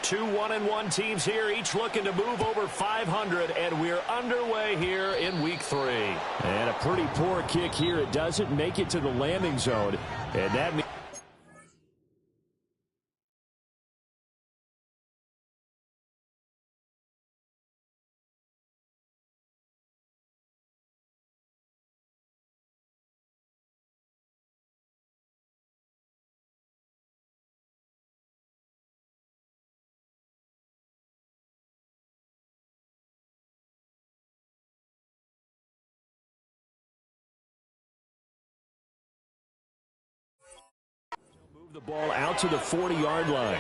Two 1-1 teams here, each looking to move over 500, and we're underway here in week 3. And a pretty poor kick here. It doesn't make it to the landing zone, and that means the ball out to the 40-yard line.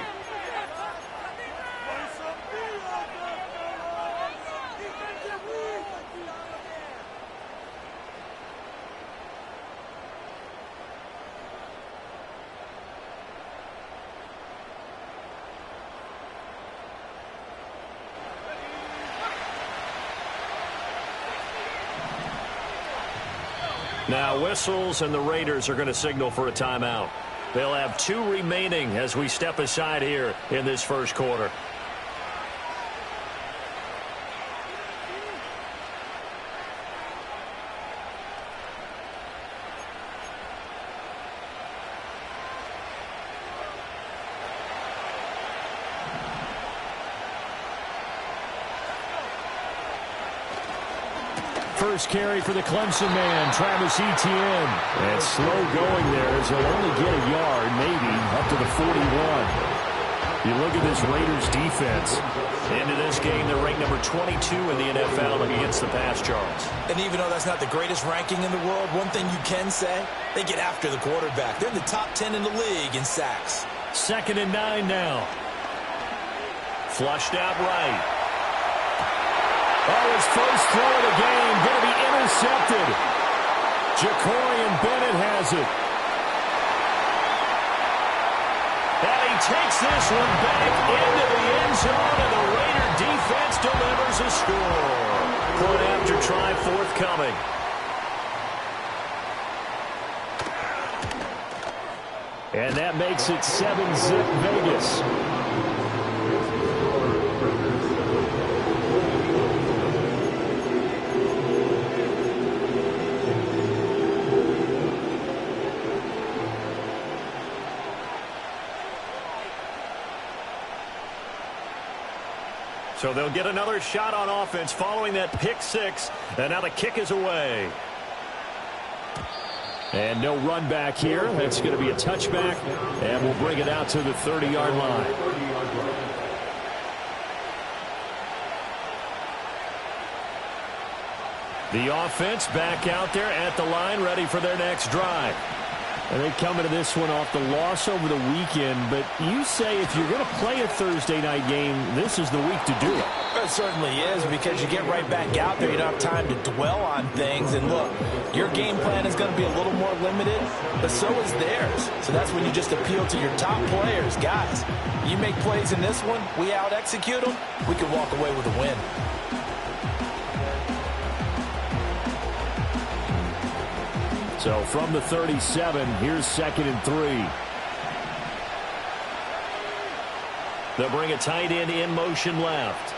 Now whistles, and the Raiders are going to signal for a timeout. They'll have 2 remaining as we step aside here in this first quarter. First carry for the Clemson man, Travis Etienne. And slow going there as he'll only get a yard, maybe, up to the 41. You look at this Raiders defense. Into this game, they're ranked number 22 in the NFL against the pass, Charles. And even though that's not the greatest ranking in the world, one thing you can say, they get after the quarterback. They're in the top 10 in the league in sacks. 2nd and 9 now. Flushed out right. Oh, his first throw of the game going to be intercepted. Jacorian Bennett has it. And he takes this one back into the end zone, and the Raider defense delivers a score. Point after try forthcoming. And that makes it 7-zip Vegas. So they'll get another shot on offense following that pick 6, and now the kick is away. And no run back here. That's going to be a touchback, and we'll bring it out to the 30-yard line. The offense back out there at the line, ready for their next drive. And they come into this one off the loss over the weekend, but you say if you're going to play a Thursday night game, this is the week to do it. It certainly is, because you get right back out there. You don't have time to dwell on things. And look, your game plan is going to be a little more limited, but so is theirs. So that's when you just appeal to your top players. Guys, you make plays in this one, we out-execute them, we can walk away with a win. So from the 37, here's 2nd and 3. They'll bring a tight end in motion left.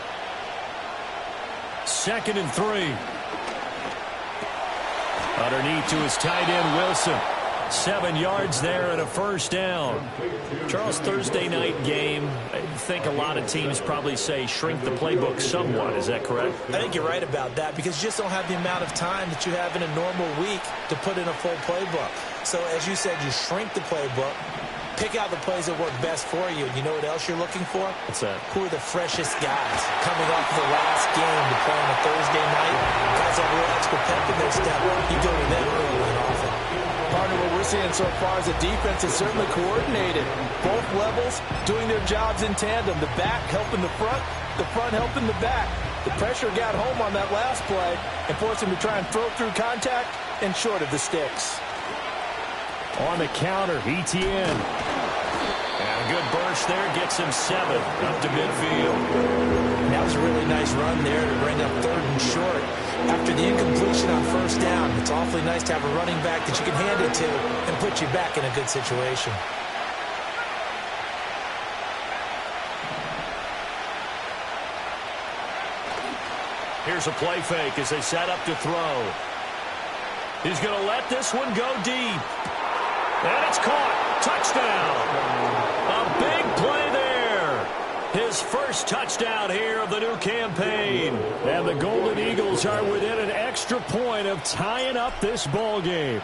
2nd and 3. Underneath to his tight end, Wilson. 7 yards there and a first down. Charles, Thursday night game, I think a lot of teams probably say shrink the playbook somewhat. Is that correct? I think you're right about that, because you just don't have the amount of time that you have in a normal week to put in a full playbook. So as you said, you shrink the playbook, pick out the plays that work best for you. You know what else you're looking for? What's that? Who are the freshest guys coming off the last game to play on a Thursday night? Guys have a little extra pep in their step. You go to them early and often. Partner, what we're seeing so far is the defense is certainly coordinated. Both levels doing their jobs in tandem. The back helping the front helping the back. The pressure got home on that last play and forced him to try and throw through contact and short of the sticks. On the counter, Etienne. And a good burst there gets him 7 up to midfield. That was a really nice run there to bring up 3rd and short. After the incompletion on first down, it's awfully nice to have a running back that you can hand it to and put you back in a good situation. Here's a play fake as they set up to throw. He's going to let this one go deep. And it's caught. Touchdown. A big play there. His first touchdown here of the new campaign. And the Golden Eagles are within an extra point of tying up this ball game.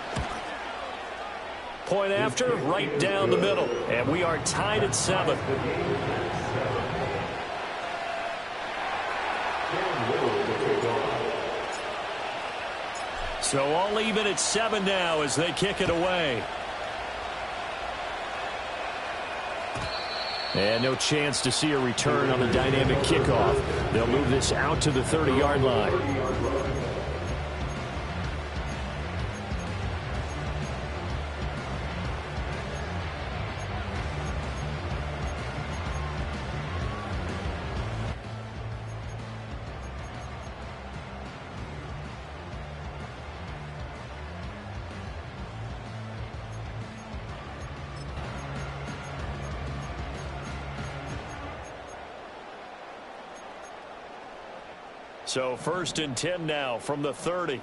Point after, right down the middle. And we are tied at 7. So all even at 7 now as they kick it away. And no chance to see a return on the dynamic kickoff. They'll move this out to the 30-yard line. So 1st and 10 now from the 30.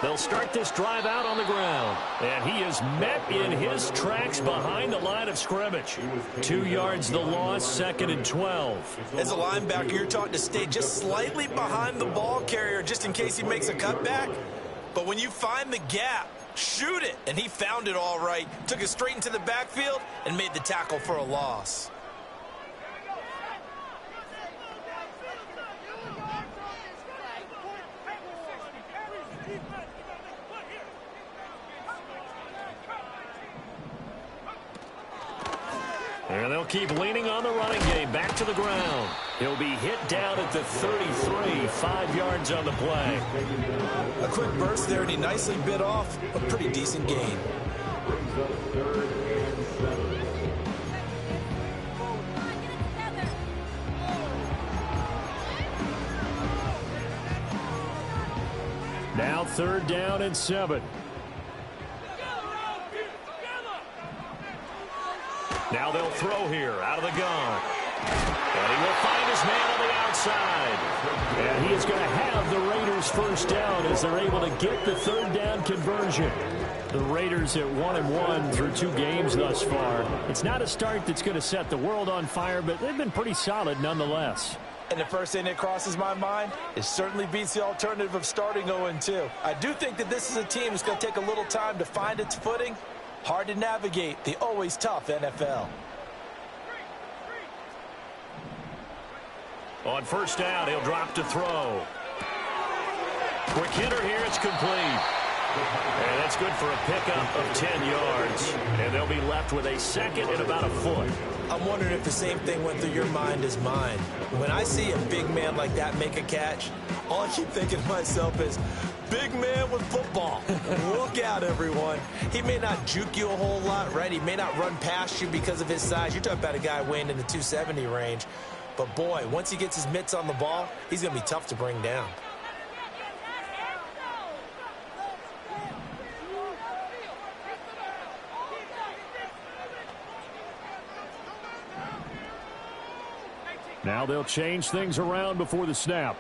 They'll start this drive out on the ground. And he is met in his tracks behind the line of scrimmage. 2 yards the loss, 2nd and 12. As a linebacker, you're taught to stay just slightly behind the ball carrier just in case he makes a cutback. But when you find the gap, shoot it. And he found it all right. Took it straight into the backfield and made the tackle for a loss. And they'll keep leaning on the running game. Back to the ground. He'll be hit down at the 33. 5 yards on the play. A quick burst there, and he nicely bit off a pretty decent gain. Now 3rd down and 7. Now they'll throw here out of the gun. And he will find his man on the outside. And he is going to have the Raiders first down as they're able to get the 3rd down conversion. The Raiders at 1-1 through 2 games thus far. It's not a start that's going to set the world on fire, but they've been pretty solid nonetheless. And the first thing that crosses my mind, it certainly beats the alternative of starting 0-2. I do think that this is a team that's going to take a little time to find its footing. Hard to navigate the always tough NFL. On 1st down, he'll drop to throw. Quick hitter here, it's complete. And that's good for a pickup of 10 yards. And they'll be left with a 2nd and about a foot. I'm wondering if the same thing went through your mind as mine. When I see a big man like that make a catch, all I keep thinking to myself is, big man with football. Look out, everyone. He may not juke you a whole lot, right? He may not run past you because of his size. You're talking about a guy weighing in the 270 range. But, boy, once he gets his mitts on the ball, he's going to be tough to bring down. Now they'll change things around before the snap.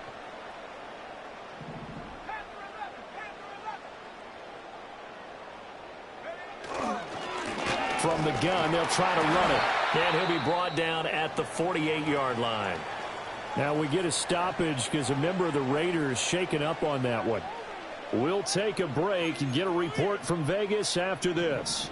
From the gun, they'll try to run it. And he'll be brought down at the 48-yard line. Now we get a stoppage because a member of the Raiders shaken up on that one. We'll take a break and get a report from Vegas after this.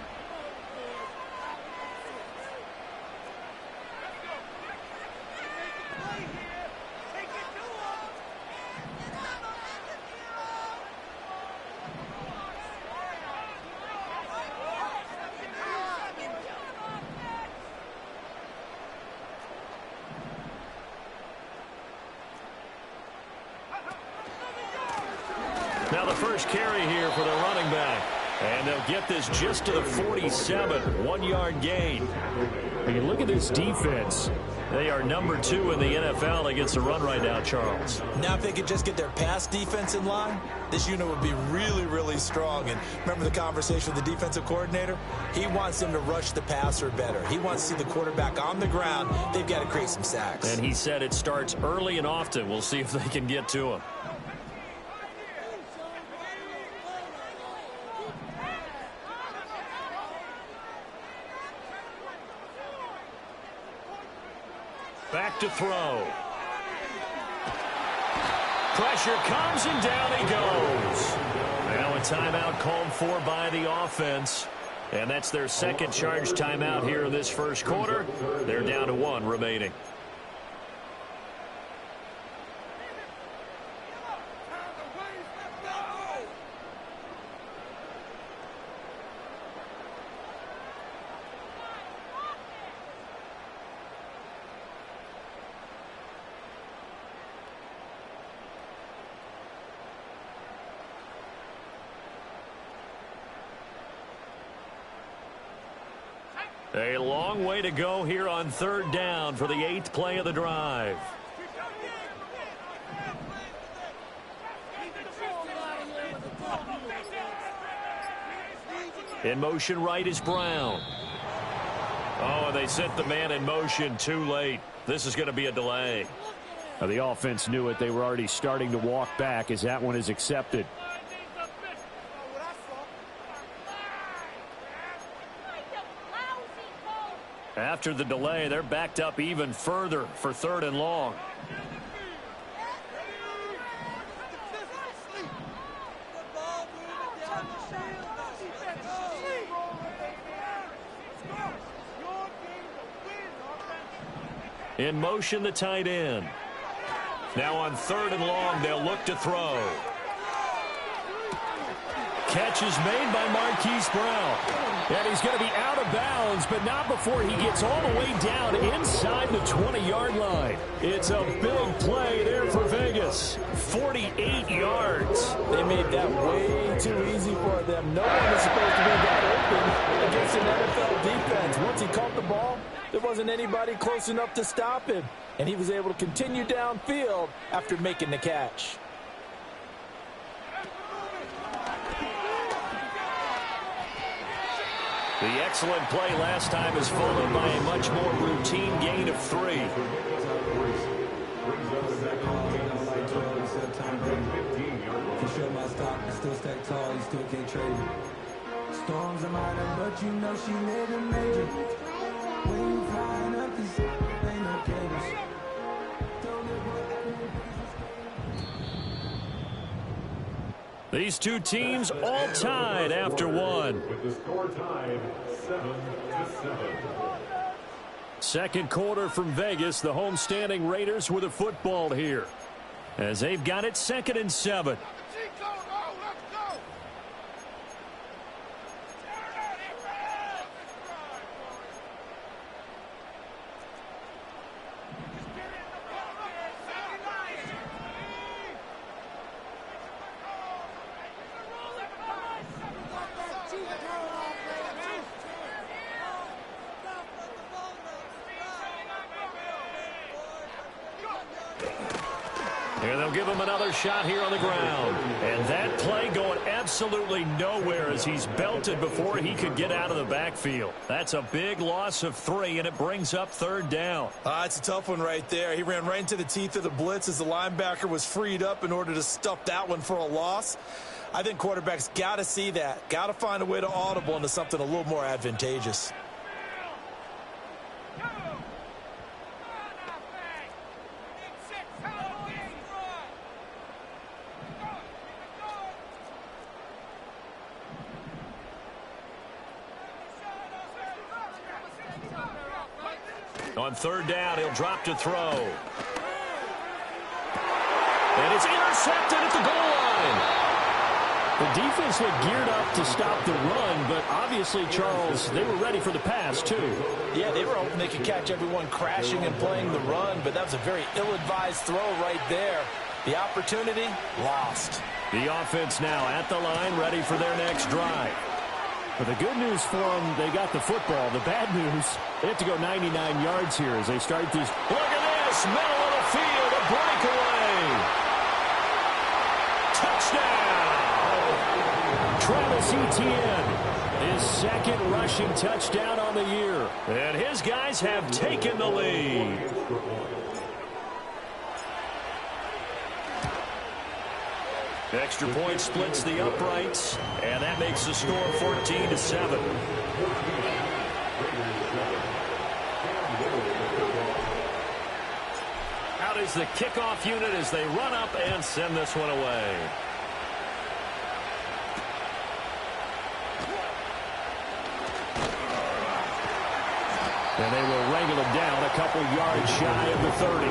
Now the first carry here for the running back. And they'll get this just to the 47, 1-yard gain. And you look at this defense. They are number 2 in the NFL against the run right now, Charles. Now if they could just get their pass defense in line, this unit would be really, really strong. And remember the conversation with the defensive coordinator? He wants them to rush the passer better. He wants to see the quarterback on the ground. They've got to create some sacks. And he said it starts early and often. We'll see if they can get to him. Back to throw. Pressure comes and down he goes. Now a timeout called for by the offense. And that's their second charge timeout here in this first quarter. They're down to 1 remaining. A long way to go here on 3rd down for the 8th play of the drive. In motion right is Brown. Oh, and they sent the man in motion too late. This is going to be a delay. Now, the offense knew it. They were already starting to walk back as that one is accepted. After the delay, they're backed up even further for 3rd and long. In motion, the tight end. Now on 3rd and long, they'll look to throw. Catch is made by Marquise Brown. And he's going to be out of bounds, but not before he gets all the way down inside the 20-yard line. It's a big play there for Vegas. 48 yards. They made that way too easy for them. No one is supposed to be that open against an NFL defense. Once he caught the ball, there wasn't anybody close enough to stop him. And he was able to continue downfield after making the catch. The excellent play last time is followed by a much more routine gain of 3. Storms are minor, but you know she living major. When you flying up, this ain't no cables. These two teams all tied after 1. With the score tied 7-7. Second quarter from Vegas. The homestanding Raiders with a football here, as they've got it 2nd and 7. Here they'll give him another shot here on the ground. And that play going absolutely nowhere as he's belted before he could get out of the backfield. That's a big loss of 3, and it brings up 3rd down. It's a tough one right there. He ran right into the teeth of the blitz as the linebacker was freed up in order to stuff that one for a loss. I think quarterbacks got to see that. Got to find a way to audible into something a little more advantageous. On 3rd down, he'll drop to throw. And it's intercepted at the goal line. The defense looked geared up to stop the run, but obviously, Charles, they were ready for the pass, too. Yeah, they were hoping they could catch everyone crashing and playing the run, but that was a very ill-advised throw right there. The opportunity, lost. The offense now at the line, ready for their next drive. But the good news for them, they got the football. The bad news, they have to go 99 yards here as they start this. Look at this, middle of the field, a breakaway. Touchdown! Travis Etienne, his second rushing touchdown on the year. And his guys have taken the lead. Extra point splits the uprights, and that makes the score 14-7. Out is the kickoff unit as they run up and send this one away. And they will wrangle it down a couple yards shy of the 30.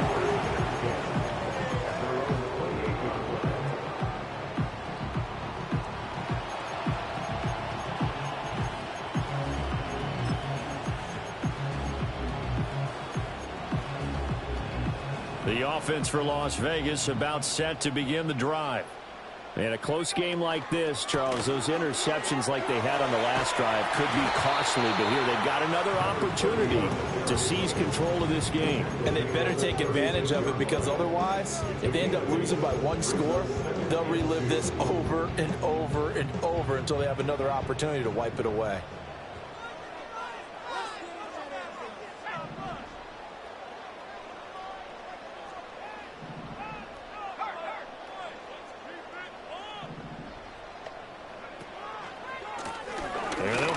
The offense for Las Vegas about set to begin the drive. And a close game like this, Charles, those interceptions like they had on the last drive could be costly. But here they've got another opportunity to seize control of this game. And they better take advantage of it, because otherwise, if they end up losing by one score, they'll relive this over and over and over until they have another opportunity to wipe it away.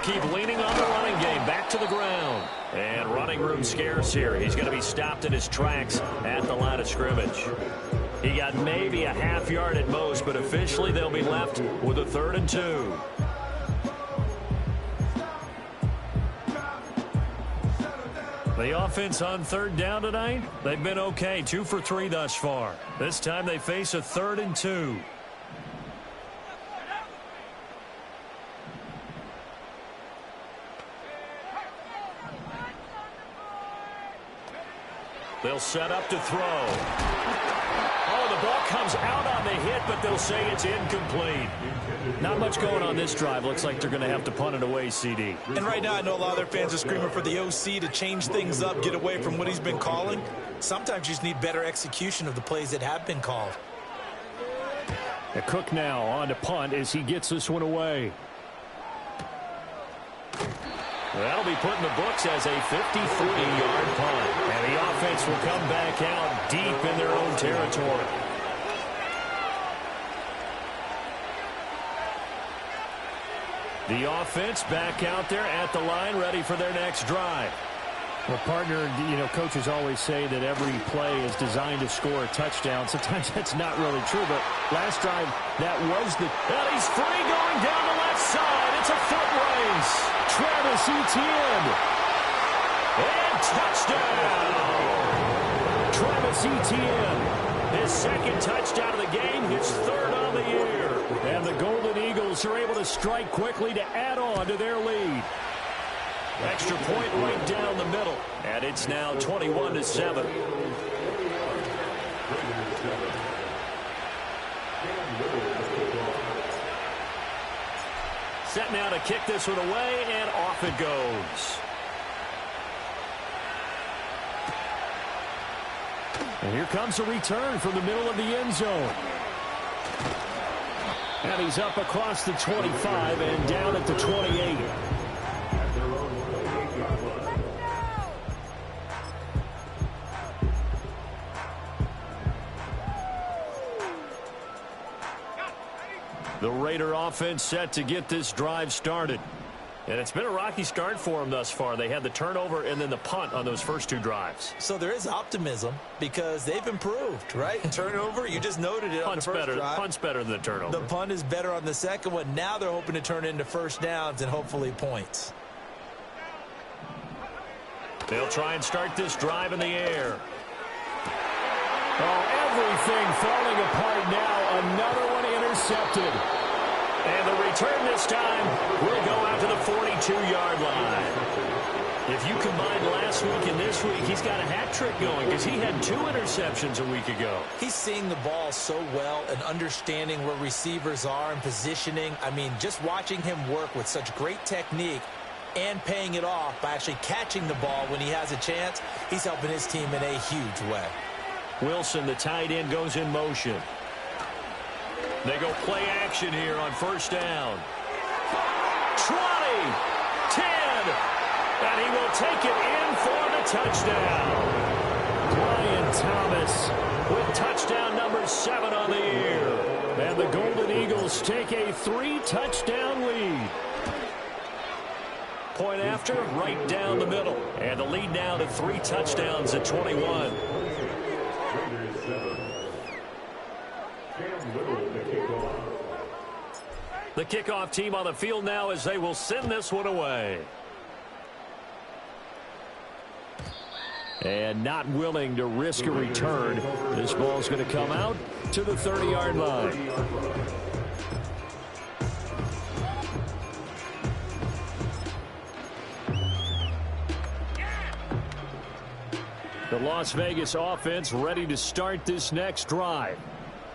Keep leaning on the running game. Back to the ground. And running room scarce here. He's going to be stopped in his tracks at the line of scrimmage. He got maybe a half yard at most, but officially they'll be left with a 3rd and 2. The offense on 3rd down tonight, they've been okay. 2 for 3 thus far. This time they face a 3rd and 2. They'll set up to throw. Oh, the ball comes out on the hit, but they'll say it's incomplete. Not much going on this drive. Looks like they're going to have to punt it away, CD. And right now I know a lot of their fans are screaming for the OC to change things up, get away from what he's been calling. Sometimes you just need better execution of the plays that have been called. Cook now on to punt as he gets this one away. That'll be put in the books as a 53-yard punt. And the offense will come back out deep in their own territory. The offense back out there at the line, ready for their next drive. Well, partner, you know, coaches always say that every play is designed to score a touchdown. Sometimes that's not really true, but last drive, that was the... And he's free going down the left side. It's a foot race. Travis Etienne. And touchdown. Travis Etienne. His second touchdown of the game, his 3rd on the year. And the Golden Eagles are able to strike quickly to add on to their lead. Extra point right down the middle. And it's now 21-7. Set now to kick this one away, and off it goes. And here comes a return from the middle of the end zone. And he's up across the 25 and down at the 28. The Raider offense set to get this drive started. And it's been a rocky start for them thus far. They had the turnover and then the punt on those first 2 drives. So there is optimism because they've improved, right? Turnover, you just noted it on the first drive. Punt's better than the turnover. The punt is better on the second one. Now they're hoping to turn into first downs and hopefully points. They'll try and start this drive in the air. Oh, everything falling apart now. Another one intercepted. And the return this time will go out to the 42-yard line. If you combine last week and this week, he's got a hat trick going because he had 2 interceptions a week ago. He's seeing the ball so well and understanding where receivers are and positioning. I mean, just watching him work with such great technique and paying it off by actually catching the ball when he has a chance, he's helping his team in a huge way. Wilson, the tight end, goes in motion. They go play action here on first down. 20, 10, and he will take it in for the touchdown. Brian Thomas with touchdown number 7 on the year. And the Golden Eagles take a 3-touchdown lead. Point after, right down the middle. And the lead now to 3 touchdowns at 21. The kickoff team on the field now as they will send this one away. And not willing to risk a return. This ball's going to come out to the 30-yard line. The Las Vegas offense ready to start this next drive.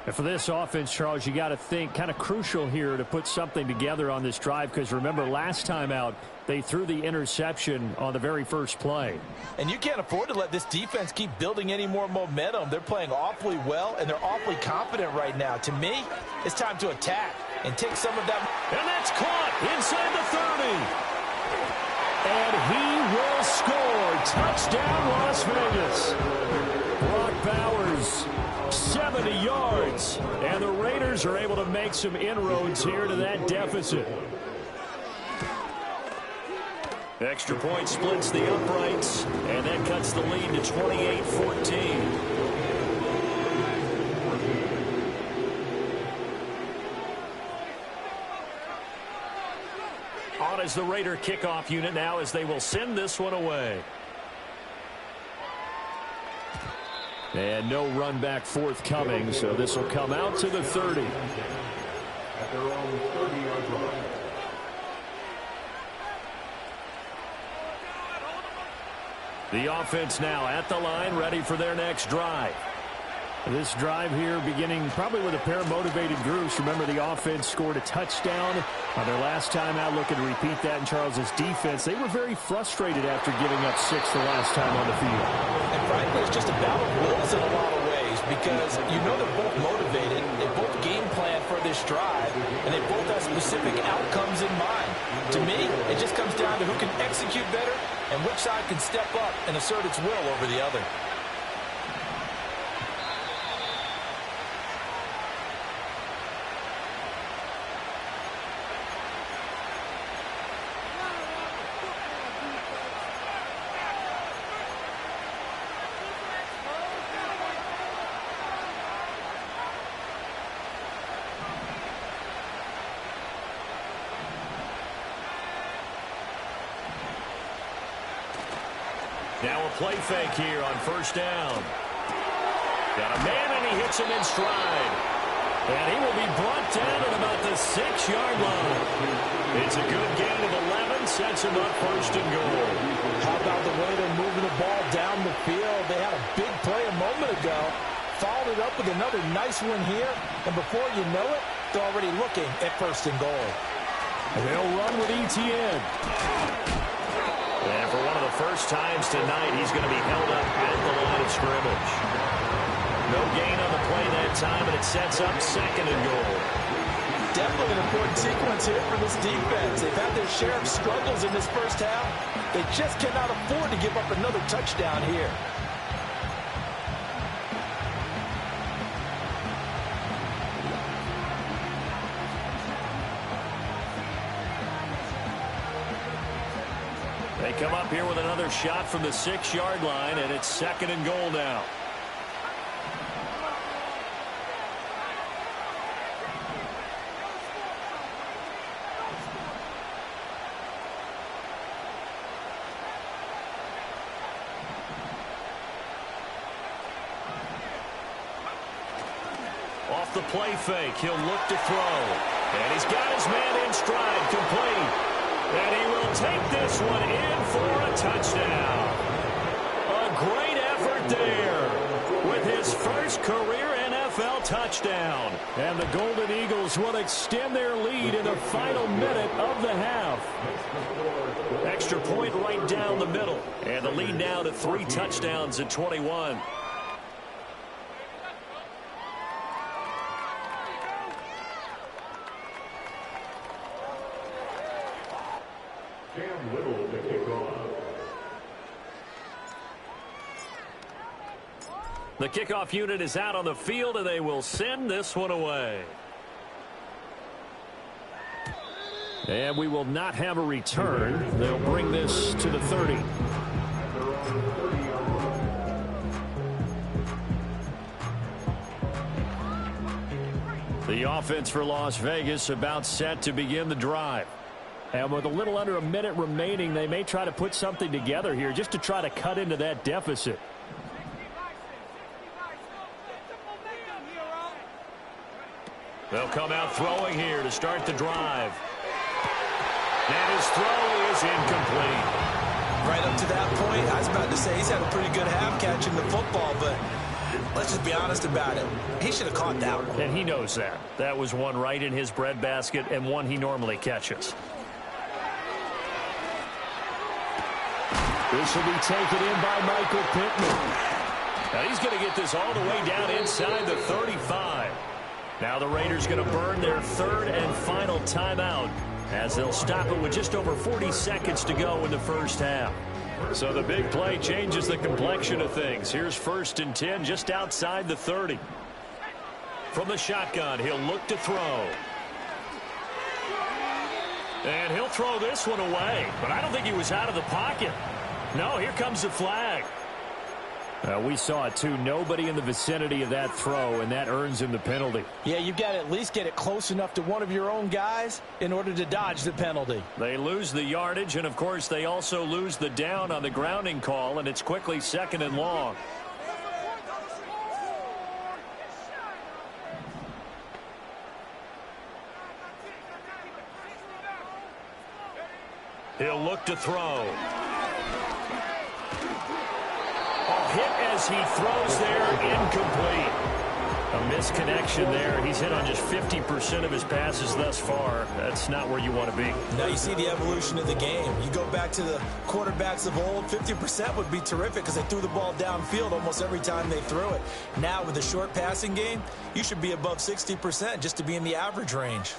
And for this offense, Charles, you got to think kind of crucial here to put something together on this drive because remember last time out they threw the interception on the very first play. And you can't afford to let this defense keep building any more momentum. They're playing awfully well and they're awfully confident right now. To me, it's time to attack and take some of that. And that's caught inside the 30. And he will score. Touchdown Las Vegas. Brock Bowers, 70 yards. And the Raiders are able to make some inroads here to that deficit. Extra point splits the uprights, and that cuts the lead to 28-14. On is the Raider kickoff unit now as they will send this one away. And no run back forthcoming, so this will come out to the 30. At their own 30-yard line. The offense now at the line, ready for their next drive. This drive here beginning probably with a pair of motivated groups. Remember, the offense scored a touchdown on their last time out, looking to repeat that in Charles's defense. They were very frustrated after giving up 6 the last time on the field. And frankly, it's just a battle of wills in a lot of ways because you know they're both motivated. They both game plan for this drive, and they both have specific outcomes in mind. To me, it just comes down to who can execute better and which side can step up and assert its will over the other. Now a play fake here on first down. Got a man, and he hits him in stride. And he will be brought down at about the 6-yard line. It's a good gain of 11, sets him up first and goal. How about the way they're moving the ball down the field? They had a big play a moment ago. Followed it up with another nice one here. And before you know it, they're already looking at first and goal. They'll run with ETN. And for one of the first times tonight, he's going to be held up at the line of scrimmage. No gain on the play that time, and it sets up second and goal. Definitely an important sequence here for this defense. They've had their share of struggles in this first half. They just cannot afford to give up another touchdown here. They come up here with another shot from the 6-yard line, and it's second and goal now. Off the play fake, he'll look to throw. And he's got his man in stride, complete. And he will take this one in for a touchdown. A great effort there with his first career NFL touchdown. And the Golden Eagles will extend their lead in the final minute of the half. Extra point right down the middle. And the lead now to 3 touchdowns at 21. The kickoff unit is out on the field, and they will send this one away. And we will not have a return. They'll bring this to the 30. The offense for Las Vegas about set to begin the drive. And with a little under a minute remaining, they may try to put something together here just to try to cut into that deficit. They'll come out throwing here to start the drive. And his throw is incomplete. Right up to that point, I was about to say he's had a pretty good half catching the football, but let's just be honest about it. He should have caught that one. And he knows that. That was one right in his breadbasket and one he normally catches. This will be taken in by Michael Pittman. Now he's going to get this all the way down inside the 35. Now the Raiders going to burn their third and final timeout as they'll stop it with just over 40 seconds to go in the first half. So the big play changes the complexion of things. Here's 1st and 10 just outside the 30. From the shotgun, he'll look to throw. And he'll throw this one away, but I don't think he was out of the pocket. No, here comes the flag. We saw it too. Nobody in the vicinity of that throw, and that earns him the penalty. Yeah, you've got to at least get it close enough to one of your own guys in order to dodge the penalty. They lose the yardage, and of course they also lose the down on the grounding call, and it's quickly 2nd and long. He'll look to throw. Hit as he throws there, incomplete. A misconnection there. He's hit on just 50% of his passes thus far. That's not where you want to be. Now you see the evolution of the game. You go back to the quarterbacks of old, 50% would be terrific because they threw the ball downfield almost every time they threw it. Now with the short passing game, you should be above 60% just to be in the average range.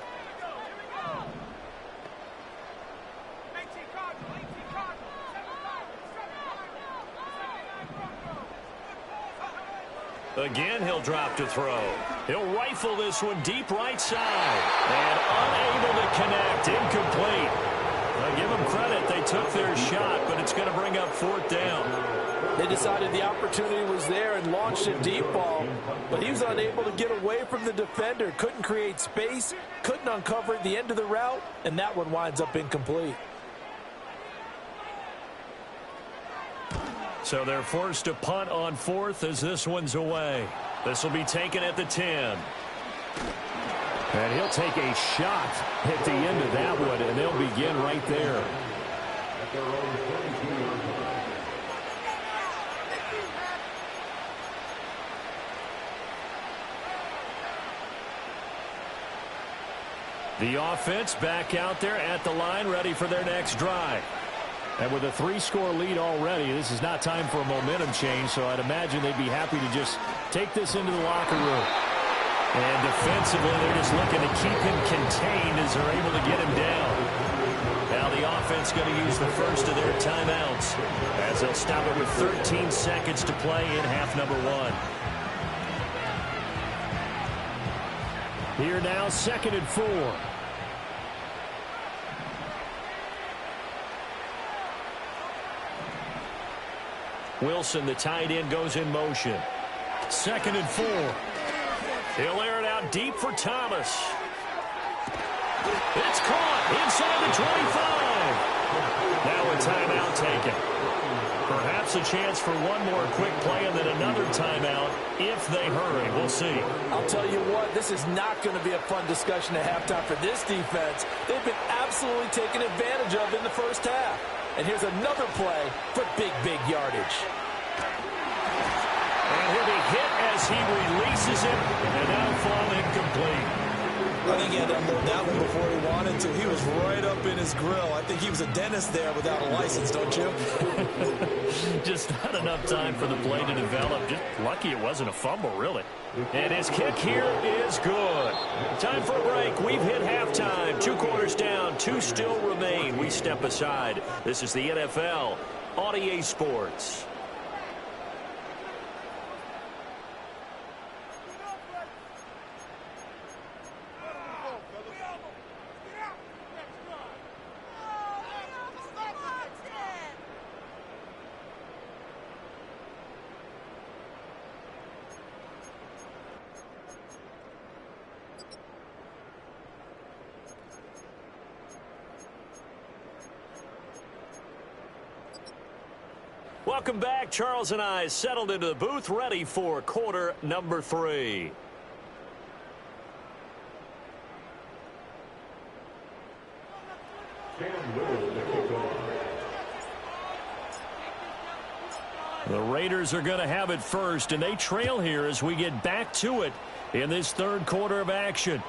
Again, he'll drop to throw. He'll rifle this one deep right side. And unable to connect. Incomplete. I'll give them credit. They took their shot, but it's going to bring up 4th down. They decided the opportunity was there and launched a deep ball, but he was unable to get away from the defender. Couldn't create space, couldn't uncover at the end of the route, and that one winds up incomplete. So they're forced to punt on 4th as this one's away. This will be taken at the 10. And he'll take a shot at the end of that one, and they'll begin right there. The offense back out there at the line, ready for their next drive. And with a 3-score lead already, this is not time for a momentum change, so I'd imagine they'd be happy to just take this into the locker room. And defensively, they're just looking to keep him contained as they're able to get him down. Now the offense going to use the first of their timeouts as they'll stop it with 13 seconds to play in half number 1. Here now, 2nd and 4. Wilson, the tight end, goes in motion. 2nd and 4. He'll air it out deep for Thomas. It's caught inside the 25. Now a timeout taken. Perhaps a chance for one more quick play and then another timeout if they hurry. We'll see. I'll tell you what, this is not going to be a fun discussion at halftime for this defense. They've been absolutely taken advantage of in the first half. And here's another play for big yardage. And he'll be hit as he releases it, and now fall incomplete. I think he had to unload that one before he wanted to. He was right up in his grill. I think he was a dentist there without a license, don't you? Just not enough time for the play to develop. Just lucky it wasn't a fumble, really. And his kick here is good. Time for a break. We've hit halftime. 2 quarters down. 2 still remain. We step aside. This is the NFL on EA Sports. Welcome back. Charles and I settled into the booth, ready for quarter number 3. The Raiders are going to have it first, and they trail here as we get back to it in this third quarter of action.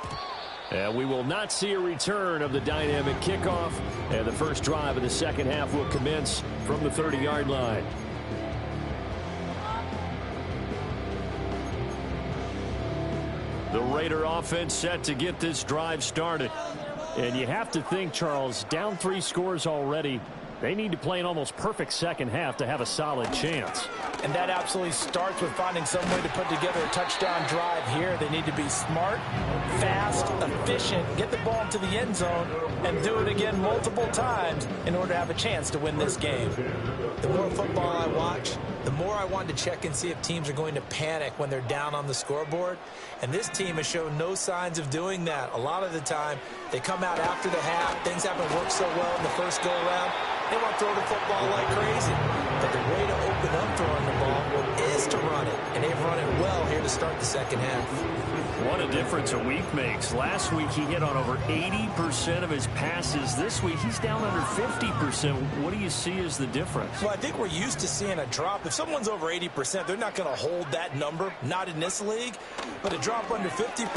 And we will not see a return of the dynamic kickoff, and the first drive of the second half will commence from the 30-yard line. The Raider offense set to get this drive started. And you have to think, Charles, down 3 scores already. They need to play an almost perfect second half to have a solid chance. And that absolutely starts with finding some way to put together a touchdown drive here. They need to be smart, fast, efficient, get the ball into the end zone, and do it again multiple times in order to have a chance to win this game. The more football I watch, the more I want to check and see if teams are going to panic when they're down on the scoreboard. And this team has shown no signs of doing that. A lot of the time, they come out after the half. Things haven't worked so well in the first go-around. They want to throw the football like crazy. But the way to open up throwing the ball is to run it. And they've run it well here to start the second half. What a difference a week makes. Last week he hit on over 80% of his passes. This week he's down under 50%. What do you see as the difference? Well, I think we're used to seeing a drop. If someone's over 80%, they're not going to hold that number, not in this league. But a drop under 50%,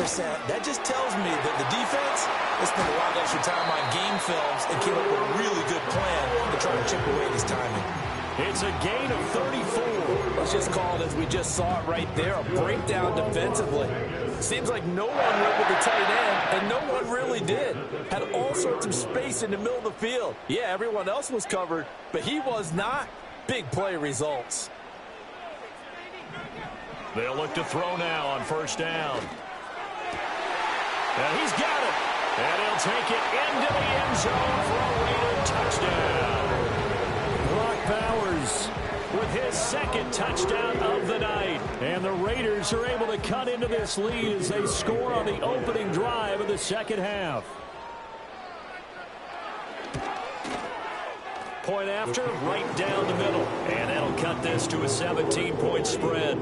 that just tells me that the defense has spent a lot of extra time on game films and came up with a really good plan to try to chip away at his timing. It's a gain of 34. Let's just call it as we just saw it right there, a breakdown defensively. Seems like no one went with the tight end, and no one really did. Had all sorts of space in the middle of the field. Yeah, everyone else was covered, but he was not. Big play results. They'll look to throw now on first down. And he's got it. And he'll take it into the end zone for a Raider touchdown. Brock Bowers with his second touchdown of the night. And the Raiders are able to cut into this lead as they score on the opening drive of the second half. Point after, right down the middle. And that'll cut this to a 17-point spread.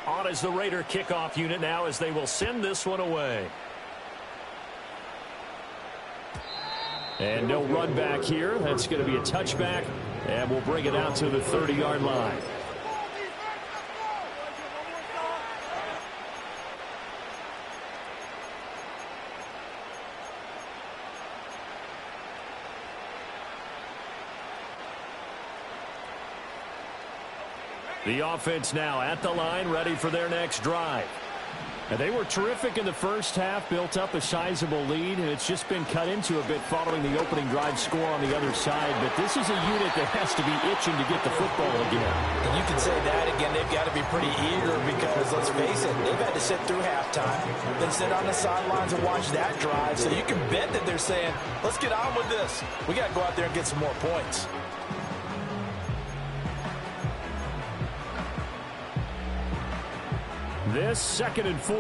On as the Raider kickoff unit now as they will send this one away. And no run back here. That's going to be a touchback. And we'll bring it out to the 30-yard line. The offense now at the line, ready for their next drive. And they were terrific in the first half, built up a sizable lead, and it's just been cut into a bit following the opening drive score on the other side. But this is a unit that has to be itching to get the football again. And you can say that again. They've got to be pretty eager because, let's face it, they've had to sit through halftime, then sit on the sidelines and watch that drive. So you can bet that they're saying, let's get on with this. We got to go out there and get some more points. This 2nd and 4.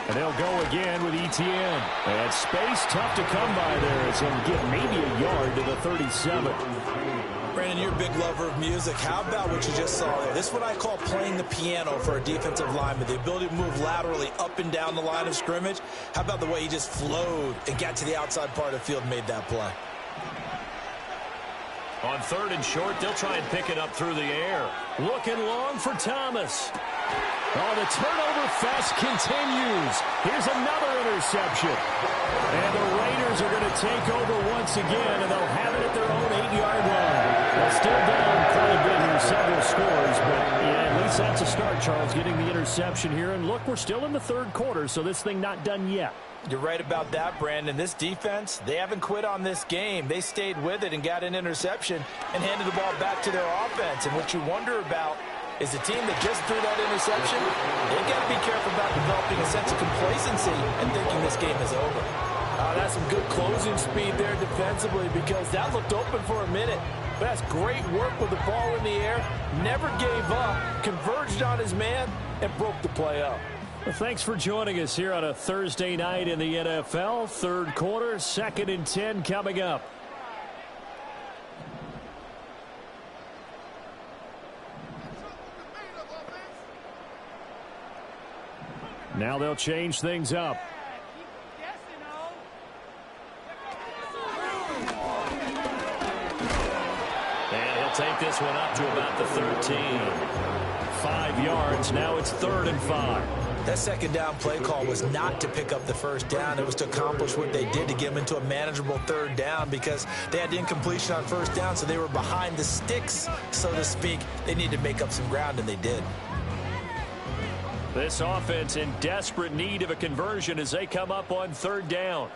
And they'll go again with Etienne. And space tough to come by there as he'll get maybe a yard to the 37. Brandon, you're a big lover of music. How about what you just saw there? This is what I call playing the piano for a defensive lineman. The ability to move laterally up and down the line of scrimmage. How about the way he just flowed and got to the outside part of the field and made that play? On 3rd and short, they'll try and pick it up through the air. Looking long for Thomas. Oh, the turnover fest continues. Here's another interception. And the Raiders are going to take over once again, and they'll have it at their own 8-yard line. They're still down quite a bit here, several scores, but yeah, at least that's a start, Charles, getting the interception here. And look, we're still in the 3rd quarter, so this thing not done yet. You're right about that, Brandon. This defense, they haven't quit on this game. They stayed with it and got an interception and handed the ball back to their offense. And what you wonder about is the team that just threw that interception, they've got to be careful about developing a sense of complacency and thinking this game is over. That's some good closing speed there defensively because that looked open for a minute. But that's great work with the ball in the air. Never gave up, converged on his man, and broke the play up. Well, thanks for joining us here on a Thursday night in the NFL. 3rd quarter, 2nd and 10 coming up. Now they'll change things up. And he'll take this one up to about the 13. 5 yards. Now it's 3rd and 5. That 2nd down play call was not to pick up the 1st down. It was to accomplish what they did to get them into a manageable 3rd down because they had incompletion on 1st down, so they were behind the sticks, so to speak. They needed to make up some ground, and they did. This offense in desperate need of a conversion as they come up on 3rd down.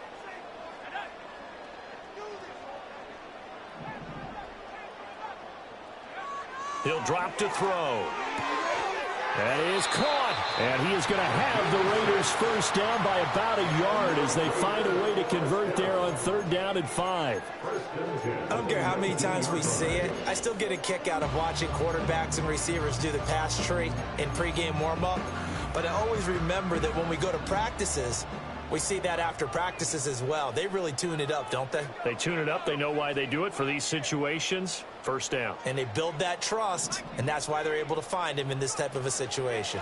He'll drop to throw. That is caught. And he is going to have the Raiders 1st down by about a yard as they find a way to convert there on 3rd down and 5. I don't care how many times we see it. I still get a kick out of watching quarterbacks and receivers do the pass tree in pregame warm-up. But I always remember that when we go to practices, we see that after practices as well. They really tune it up, don't they? They tune it up. They know why they do it for these situations. 1st down. And they build that trust, and that's why they're able to find him in this type of a situation.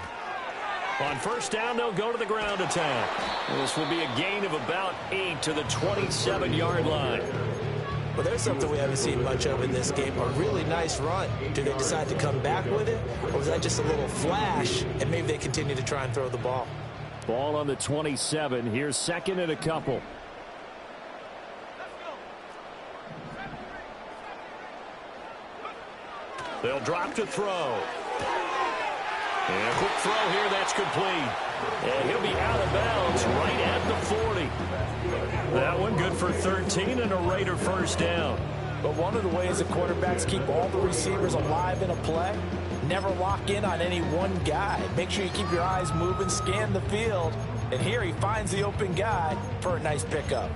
On 1st down, they'll go to the ground attack. This will be a gain of about 8 to the 27-yard line. Well, there's something we haven't seen much of in this game, a really nice run. Do they decide to come back with it, or was that just a little flash, and maybe they continue to try and throw the ball? Ball on the 27. Here's 2nd and a couple. They'll drop to throw. And a quick throw here, that's complete. And he'll be out of bounds right at the 40. That one good for 13 and a Raider 1st down. But one of the ways that quarterbacks keep all the receivers alive in a play, never lock in on any one guy. Make sure you keep your eyes moving, scan the field. And here he finds the open guy for a nice pickup.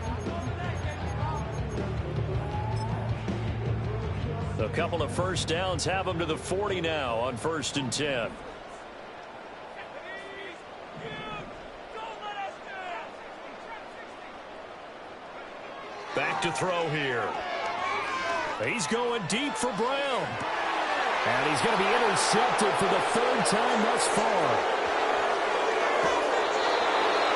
A couple of 1st downs have them to the 40 now on 1st and 10. Back to throw here. He's going deep for Brown. And he's going to be intercepted for the 3rd time thus far.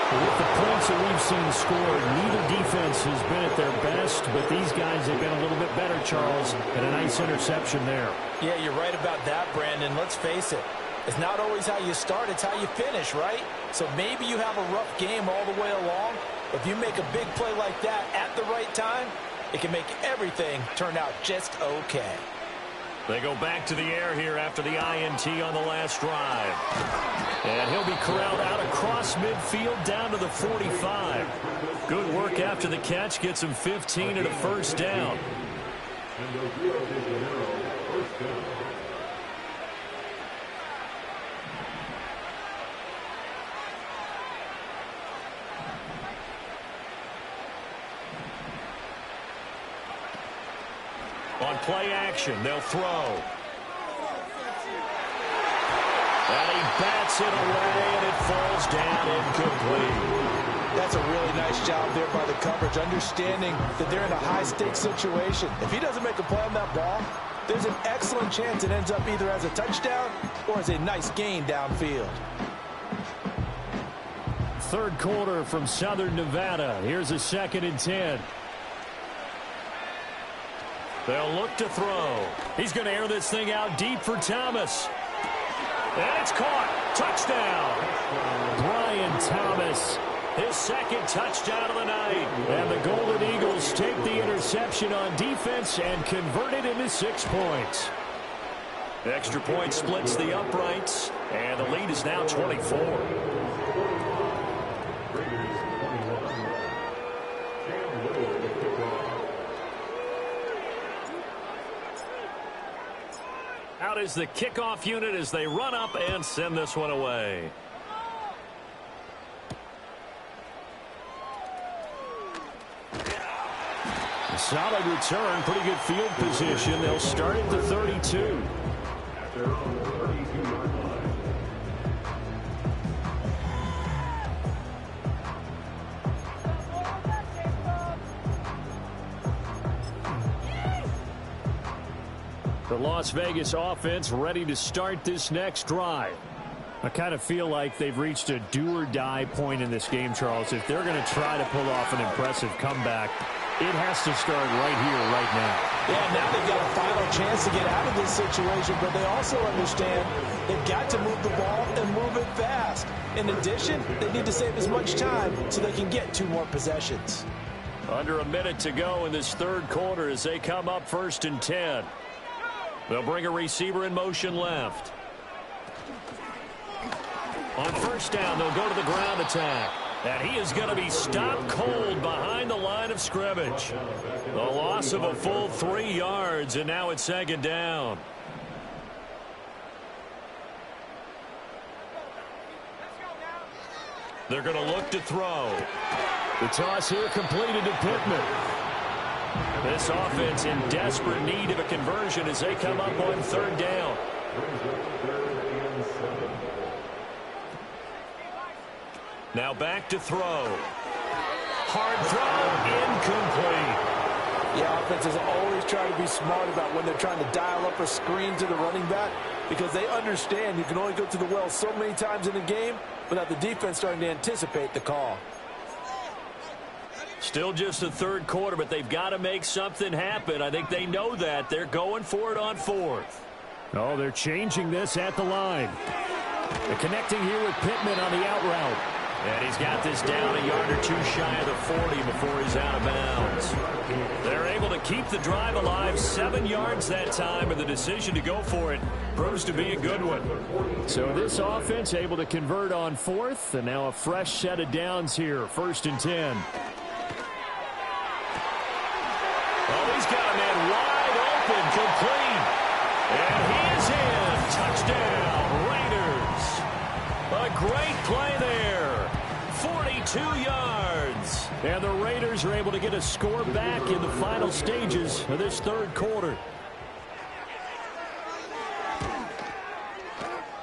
With the points that we've seen scored, neither defense has been at their best, but these guys have been a little bit better, Charles, and a nice interception there. Yeah, you're right about that, Brandon. Let's face it. It's not always how you start, it's how you finish, right? So maybe you have a rough game all the way along. If you make a big play like that at the right time, it can make everything turn out just okay. They go back to the air here after the INT on the last drive. And he'll be corralled out across midfield down to the 45. Good work after the catch. Gets him 15 and a 1st down. And the Rio de Janeiro 1st down. On play action, they'll throw. And he bats it away, and it falls down incomplete. That's a really nice job there by the coverage, understanding that they're in a high-stakes situation. If he doesn't make a play on that ball, there's an excellent chance it ends up either as a touchdown or as a nice gain downfield. Third quarter from Southern Nevada. Here's a 2nd and 10. They'll look to throw. He's going to air this thing out deep for Thomas. And it's caught. Touchdown. Brian Thomas. His 2nd touchdown of the night. And the Golden Eagles take the interception on defense and convert it into 6 points. The extra point splits the uprights, and the lead is now 24. Out is the kickoff unit as they run up and send this one away. Solid return, pretty good field position. They'll start at the 32. The Las Vegas offense ready to start this next drive. I kind of feel like they've reached a do-or-die point in this game, Charles. If they're going to try to pull off an impressive comeback, it has to start right here, right now. Yeah, now they've got a final chance to get out of this situation, but they also understand they've got to move the ball and move it fast. In addition, they need to save as much time so they can get 2 more possessions. Under a minute to go in this third quarter as they come up 1st and 10. They'll bring a receiver in motion left. On 1st down, they'll go to the ground attack. And he is going to be stopped cold behind the line of scrimmage. The loss of a full 3 yards, and now it's 2nd down. They're going to look to throw. The toss here completed to Pittman. This offense in desperate need of a conversion as they come up on 3rd down. Now back to throw. Hard throw, incomplete. Yeah, offenses always try to be smart about when they're trying to dial up a screen to the running back because they understand you can only go to the well so many times in a game without the defense starting to anticipate the call. Still just the third quarter, but they've got to make something happen. I think they know that. They're going for it on 4th. Oh, they're changing this at the line. They're connecting here with Pittman on the out route. And he's got this down a yard or 2 shy of the 40 before he's out of bounds. They're able to keep the drive alive 7 yards that time, and the decision to go for it proves to be a good one. So this offense able to convert on 4th, and now a fresh set of downs here, 1st and 10. Oh, he's got a man wide open, complete. And he is in. Touchdown, Raiders. A great play there. 42 yards. And the Raiders are able to get a score back in the final stages of this third quarter.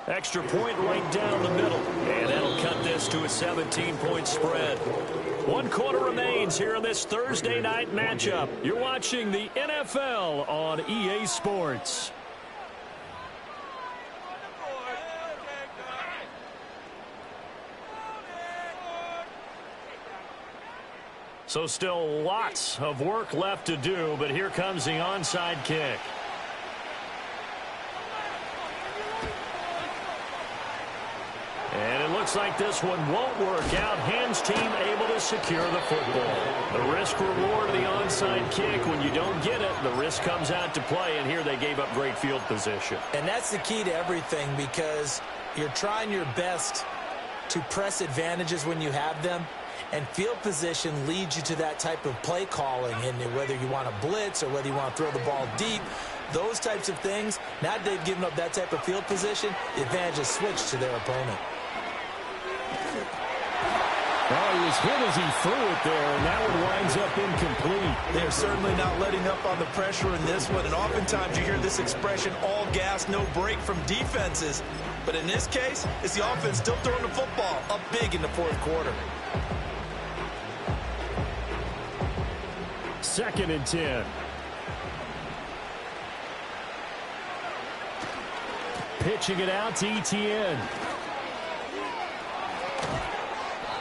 Extra point right down the middle. And that'll cut this to a 17-point spread. 1 quarter remains here in this Thursday night matchup. You're watching the NFL on EA Sports. So still lots of work left to do, but here comes the onside kick. And it looks like this one won't work out. Hands team able to secure the football. The risk reward of the onside kick. When you don't get it, the risk comes out to play, and here they gave up great field position. And that's the key to everything, because you're trying your best to press advantages when you have them. And field position leads you to that type of play calling, and whether you want to blitz or whether you want to throw the ball deep, those types of things. Now that they've given up that type of field position, the advantage is switched to their opponent. Oh, he was hit as he threw it there, and that one winds up incomplete. They're certainly not letting up on the pressure in this one, and oftentimes you hear this expression, all gas, no break from defenses. But in this case, it's the offense still throwing the football up big in the fourth quarter. 2nd and 10. Pitching it out to Etienne.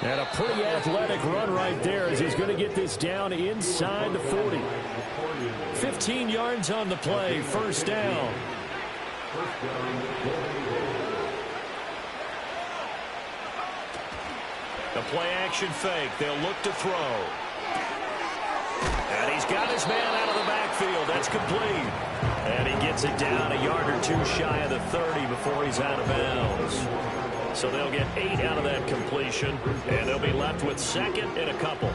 And a pretty athletic run right there as he's going to get this down inside the 40. 15 yards on the play, 1st down. The play action fake. They'll look to throw. And he's got his man out of the backfield. That's complete. And he gets it down a yard or two shy of the 30 before he's out of bounds. So they'll get 8 out of that completion, and they'll be left with 2nd and a couple.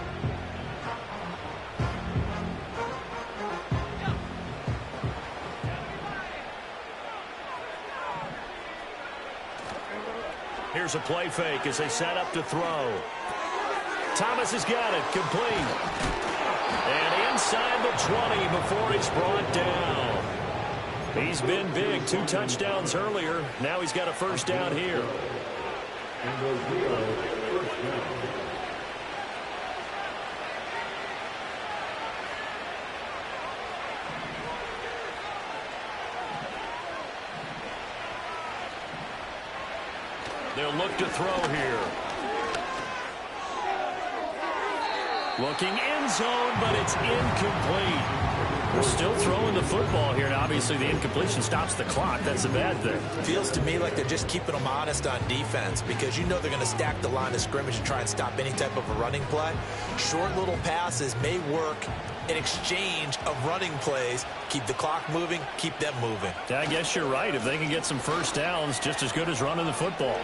Here's a play fake as they set up to throw. Thomas has got it, complete. And inside the 20 before he's brought down. He's been big, 2 touchdowns earlier. Now he's got a 1st down here. They'll look to throw here. Looking end zone, but it's incomplete. They're still throwing the football here, and obviously the incompletion stops the clock. That's a bad thing. Feels to me like they're just keeping them honest on defense because you know they're going to stack the line of scrimmage and try and stop any type of a running play. Short little passes may work in exchange of running plays. Keep the clock moving, keep them moving. I guess you're right. If they can get some 1st downs, just as good as running the football.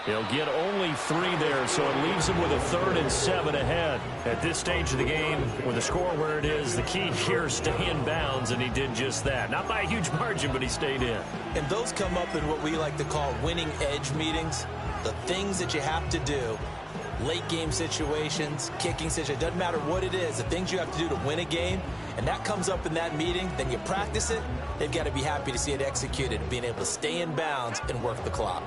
He'll get only 3 there, so it leaves him with a 3rd and 7 ahead. At this stage of the game, with the score where it is, the key here is stay in bounds, and he did just that. Not by a huge margin, but he stayed in. And those come up in what we like to call winning edge meetings. The things that you have to do, late game situations, kicking situations, doesn't matter what it is, the things you have to do to win a game, and that comes up in that meeting, then you practice it, they've got to be happy to see it executed, being able to stay in bounds and work the clock.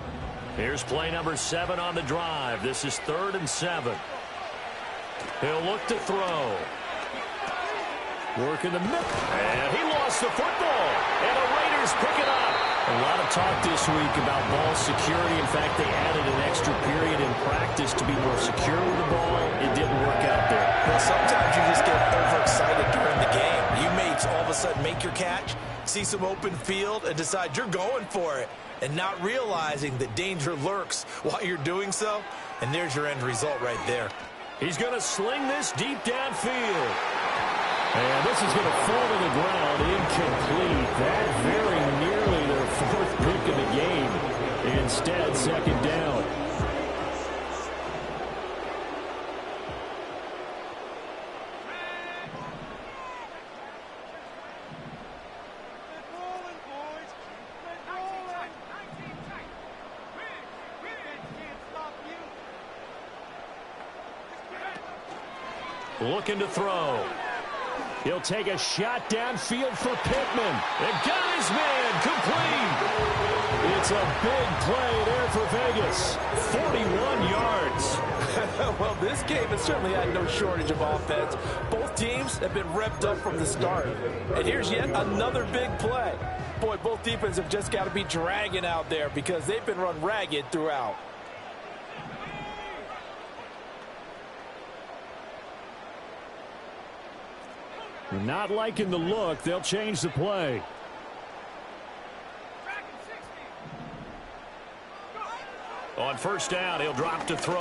Here's play number 7 on the drive. This is 3rd and 7. He'll look to throw. Work in the middle. And he lost the football. And the Raiders pick it up. A lot of talk this week about ball security. In fact, they added an extra period in practice to be more secure with the ball. It didn't work out there. Well, sometimes you just get overexcited during the game. You may all of a sudden make your catch, see some open field, and decide you're going for it. And not realizing that danger lurks while you're doing so. And there's your end result right there. He's going to sling this deep downfield. And this is going to fall to the ground incomplete. That very nearly their 4th pick of the game. Instead, 2nd down. Looking to throw. He'll take a shot downfield for Pittman. And got his man complete. It's a big play there for Vegas. 41 yards. Well, this game has certainly had no shortage of offense. Both teams have been revved up from the start. And here's yet another big play. Boy, both defenses have just got to be dragging out there because they've been run ragged throughout. Not liking the look. They'll change the play. On 1st down, he'll drop to throw.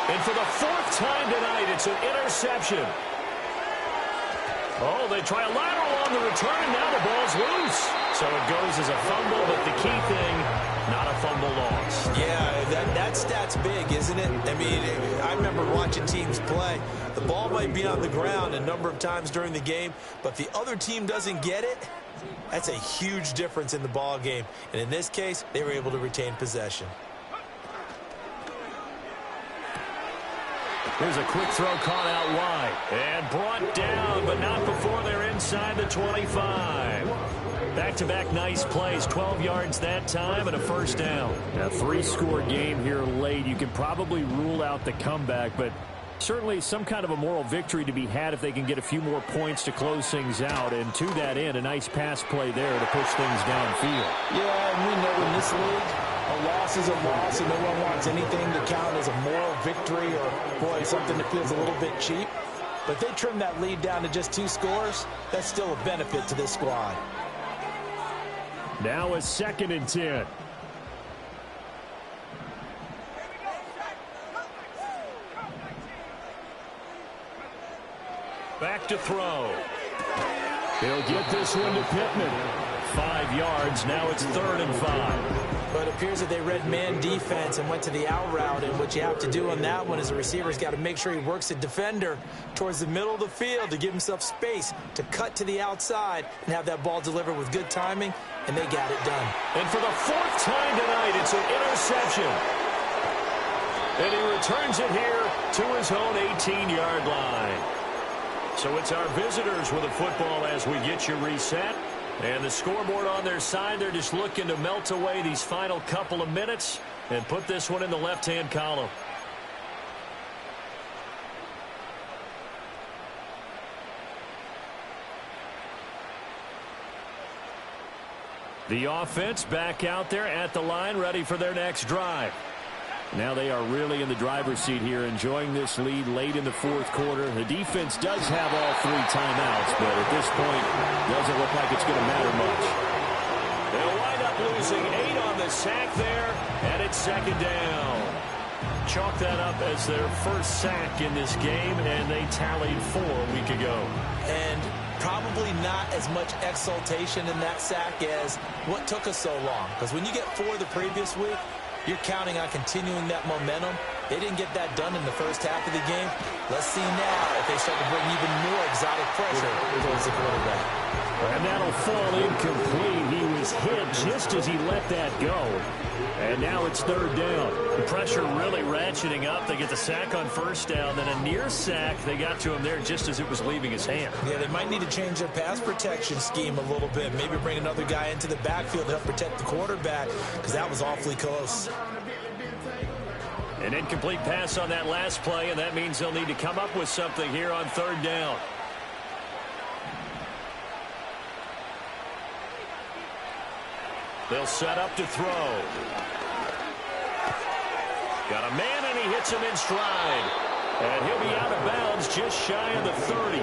And for the 4th time tonight, it's an interception. Oh, they try a lateral on the return, and now the ball's loose. So it goes as a fumble, but the key thing, not a fumble loss. Yeah, that stat's big, isn't it? I mean, I remember watching teams play. The ball might be on the ground a number of times during the game, but if the other team doesn't get it, that's a huge difference in the ball game. And in this case, they were able to retain possession. Here's a quick throw caught out wide. And brought down, but not before they're inside the 25. Back-to-back nice plays, 12 yards that time and a first down. A 3-score game here late. You can probably rule out the comeback, but certainly some kind of a moral victory to be had if they can get a few more points to close things out. And to that end, a nice pass play there to push things downfield. Yeah, and we know in this league, a loss is a loss, and no one wants anything to count as a moral victory or, boy, something that feels a little bit cheap. But they trim that lead down to just 2 scores. That's still a benefit to this squad. Now a 2nd and 10. Back to throw. He'll get this one to Pittman. 5 yards. Now it's 3rd and 5. But it appears that they read man defense and went to the out route. And what you have to do on that one is the receiver's got to make sure he works the defender towards the middle of the field to give himself space to cut to the outside and have that ball delivered with good timing, and they got it done. And for the 4th time tonight, it's an interception. And he returns it here to his own 18-yard line. So it's our visitors with the football as we get you reset. And the scoreboard on their side, they're just looking to melt away these final couple of minutes and put this one in the left-hand column. The offense back out there at the line, ready for their next drive. Now they are really in the driver's seat here, enjoying this lead late in the 4th quarter. The defense does have all 3 timeouts, but at this point, doesn't look like it's going to matter much. They'll wind up losing 8 on the sack there, and it's 2nd down. Chalk that up as their first sack in this game, and they tallied 4 a week ago. And probably not as much exultation in that sack as what took us so long. Because when you get 4 the previous week, you're counting on continuing that momentum. They didn't get that done in the first half of the game. Let's see now if they start to bring even more exotic pressure towards the quarterback. And that'll fall incomplete. He was hit just as he let that go. And now it's 3rd down. The pressure really ratcheting up. They get the sack on 1st down, then a near sack. They got to him there just as it was leaving his hand. Yeah, they might need to change their pass protection scheme a little bit. Maybe bring another guy into the backfield to help protect the quarterback, because that was awfully close. An incomplete pass on that last play, and that means they'll need to come up with something here on 3rd down. They'll set up to throw. Got a man, and he hits him in stride. And he'll be out of bounds just shy of the 30.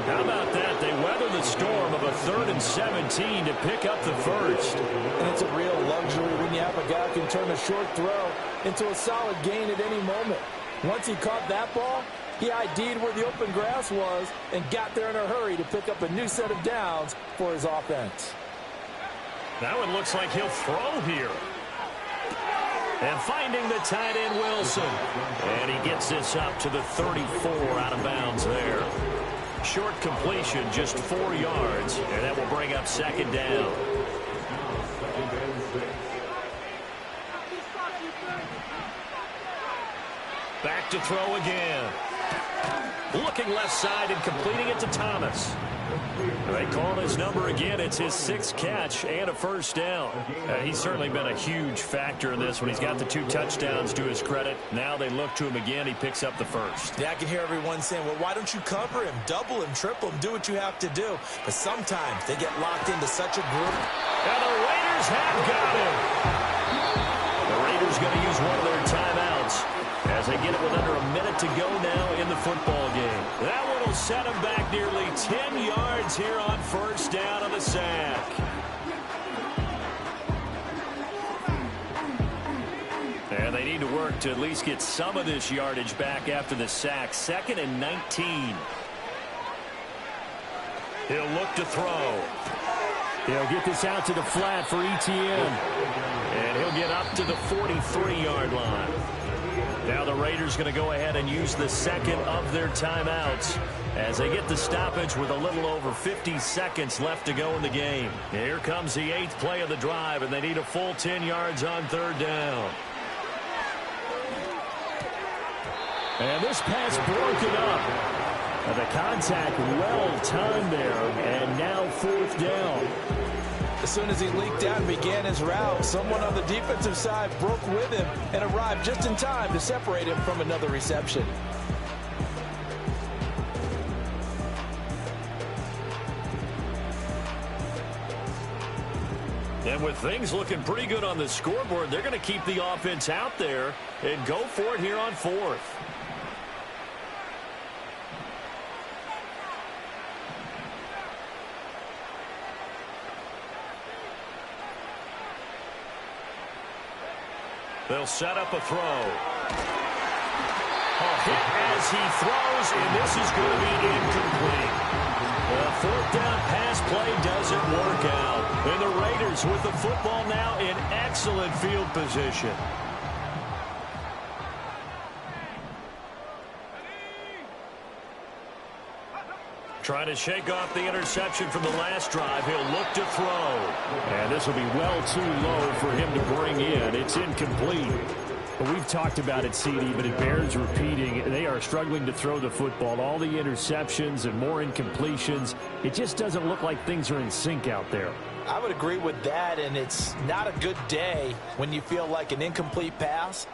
How about that? They weather the storm of a 3rd and 17 to pick up the first. And it's a real luxury when you have a guy who can turn a short throw into a solid gain at any moment. Once he caught that ball, he ID'd where the open grass was and got there in a hurry to pick up a new set of downs for his offense. That one looks like he'll throw here. And finding the tight end, Wilson. And he gets this up to the 34 out of bounds there. Short completion, just 4 yards. And that will bring up 2nd down. Back to throw again. Looking left side and completing it to Thomas. They call his number again. It's his 6th catch and a first down. He's certainly been a huge factor in this one. He's got the 2 touchdowns to his credit. Now they look to him again. He picks up the first. Yeah, I can hear everyone saying, well, why don't you cover him? Double him, triple him, do what you have to do. But sometimes they get locked into such a group. And the Raiders have got him. The Raiders going to use one of their timeouts as they get it with under a minute to go now in the football game. That one will set him back nearly 10 yards here on 1st down on the sack. And they need to work to at least get some of this yardage back after the sack. 2nd and 19. He'll look to throw. He'll get this out to the flat for Etienne. And he'll get up to the 43-yard line. Now the Raiders going to go ahead and use the 2nd of their timeouts as they get the stoppage with a little over 50 seconds left to go in the game. Here comes the 8th play of the drive, and they need a full 10 yards on 3rd down. And this pass broken up. And the contact well timed there. And now 4th down. As soon as he leaked out and began his route, someone on the defensive side broke with him and arrived just in time to separate him from another reception. And with things looking pretty good on the scoreboard, they're going to keep the offense out there and go for it here on 4th. They'll set up a throw. A hit as he throws, and this is going to be incomplete. The 4th down pass play doesn't work out. And the Raiders with the football now in excellent field position. Trying to shake off the interception from the last drive. He'll look to throw. And this will be well too low for him to bring in. It's incomplete. But we've talked about it, CD, but it bears repeating. They are struggling to throw the football. All the interceptions and more incompletions. It just doesn't look like things are in sync out there. I would agree with that, and it's not a good day when you feel like an incomplete pass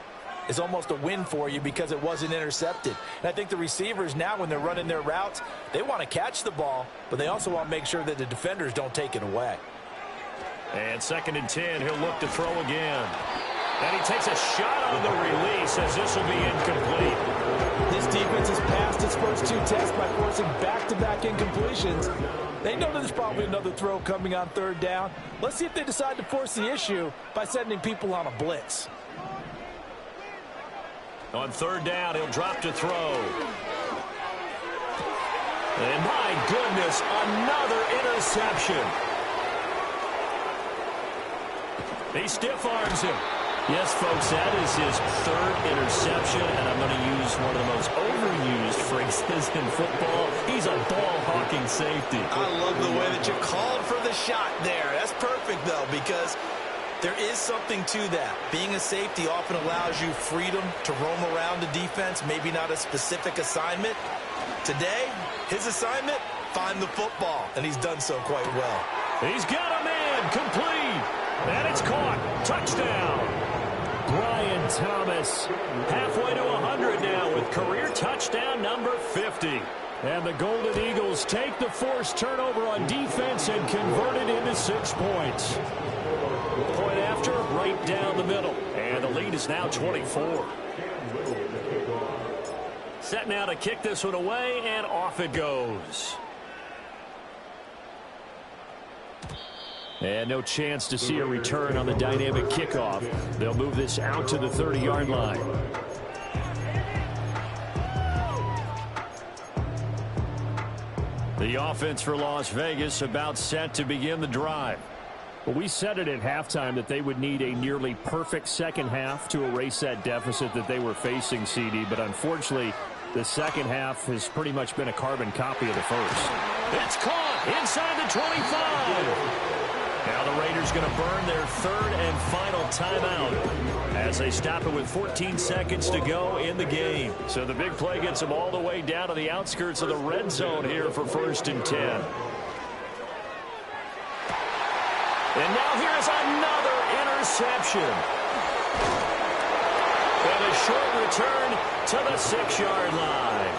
is almost a win for you because it wasn't intercepted. And I think the receivers now, when they're running their routes, they want to catch the ball, but they also want to make sure that the defenders don't take it away. And 2nd and 10, he'll look to throw again. And he takes a shot on the release as this will be incomplete. This defense has passed its first 2 tests by forcing back-to-back incompletions. They know there's probably another throw coming on 3rd down. Let's see if they decide to force the issue by sending people on a blitz. On 3rd down, he'll drop to throw. And my goodness, another interception. He stiff-arms him. Yes, folks, that is his 3rd interception, and I'm going to use one of the most overused phrases in football. He's a ball-hawking safety. I love the way that you called for the shot there. That's perfect, though, because there is something to that. Being a safety often allows you freedom to roam around the defense, maybe not a specific assignment. Today, his assignment, find the football, and he's done so quite well. He's got a man, complete, and it's caught. Touchdown. Brian Thomas Halfway to 100 now with career touchdown number 50. And the Golden Eagles take the forced turnover on defense and convert it into 6 points. Point after, right down the middle. And the lead is now 24. Set now to kick this one away, and off it goes. And no chance to see a return on the dynamic kickoff. They'll move this out to the 30-yard line. The offense for Las Vegas about set to begin the drive. Well, we said it at halftime that they would need a nearly perfect second half to erase that deficit that they were facing, CD. But unfortunately, the second half has pretty much been a carbon copy of the first. It's caught inside the 25. Now the Raiders going to burn their 3rd and final timeout as they stop it with 14 seconds to go in the game. So the big play gets them all the way down to the outskirts of the red zone here for 1st and 10. And now here's another interception. And a short return to the 6-yard line.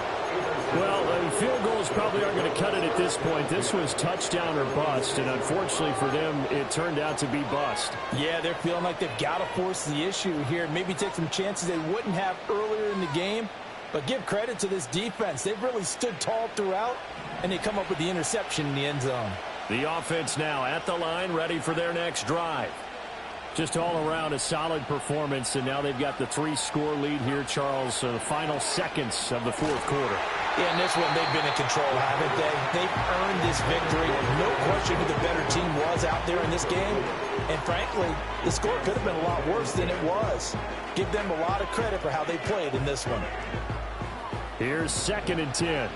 Well, field goals probably aren't going to cut it at this point. This was touchdown or bust, and unfortunately for them, it turned out to be bust. Yeah, they're feeling like they've got to force the issue here, maybe take some chances they wouldn't have earlier in the game. But give credit to this defense. They've really stood tall throughout, and they come up with the interception in the end zone. The offense now at the line, ready for their next drive. Just all around a solid performance, and now they've got the 3-score lead here, Charles, the final seconds of the 4th quarter. Yeah, in this one, they've been in control, haven't they? They've earned this victory. No question who the better team was out there in this game. And frankly, the score could have been a lot worse than it was. Give them a lot of credit for how they played in this one. Here's 2nd and 10.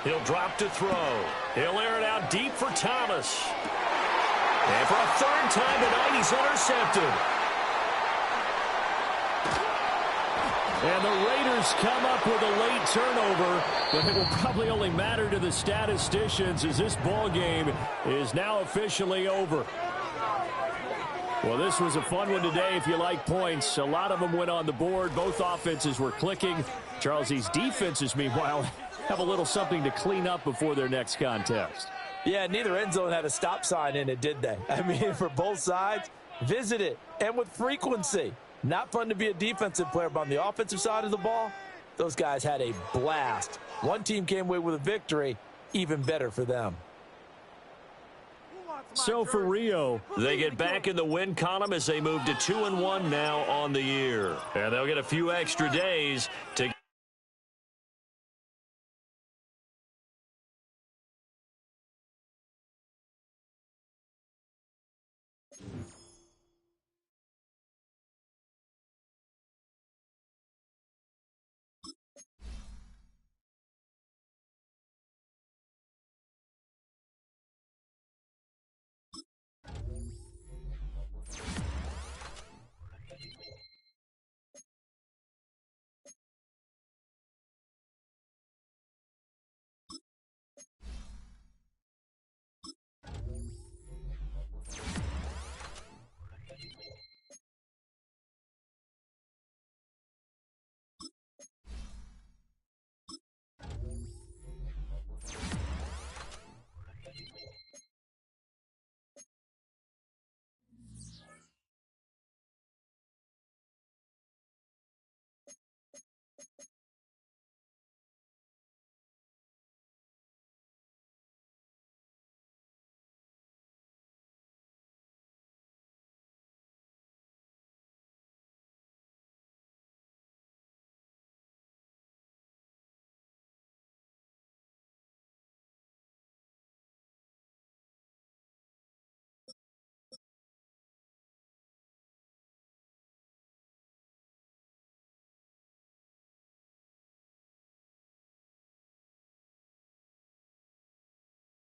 He'll drop to throw. He'll air it out deep for Thomas. And for a third time tonight, he's intercepted. And the Raiders come up with a late turnover, but it will probably only matter to the statisticians as this ball game is now officially over. Well, this was a fun one today if you like points. A lot of them went on the board. Both offenses were clicking. Charles, these defenses, meanwhile, have a little something to clean up before their next contest. Yeah, neither end zone had a stop sign in it, did they? I mean, for both sides, visit it, and with frequency. Not fun to be a defensive player, but on the offensive side of the ball, those guys had a blast. One team came away with a victory, even better for them. So for Rio, they get back in the win column as they move to 2-1 now on the year. And they'll get a few extra days to